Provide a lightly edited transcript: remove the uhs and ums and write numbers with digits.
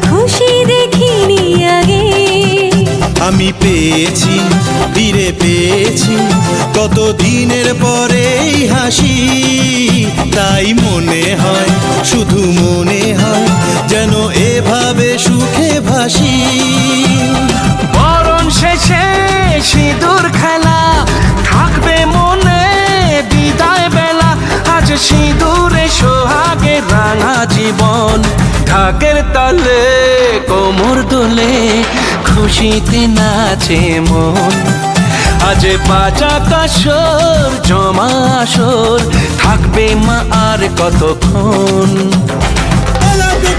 খুশি দেখিনি আগে। আমি পেয়েছি, ফিরে পেয়েছি কত দিনের পরে এই হাসি। তাই মনে হয়, শুধু মনে হয় যেন এভাবে সুখে ভাসি। বরণ শেষে সিঁদুর খেলা থাকবে মনে বিদায় বেলা। আজ সিঁদুরে সোহাগে রাঙা জীবন, ঢাকের তালে কোমর দোলে খুশিতে নাচে মন। আজ বাজা কাসর জমা আসর, থাকবে মা আর কতক্ষণ। I love the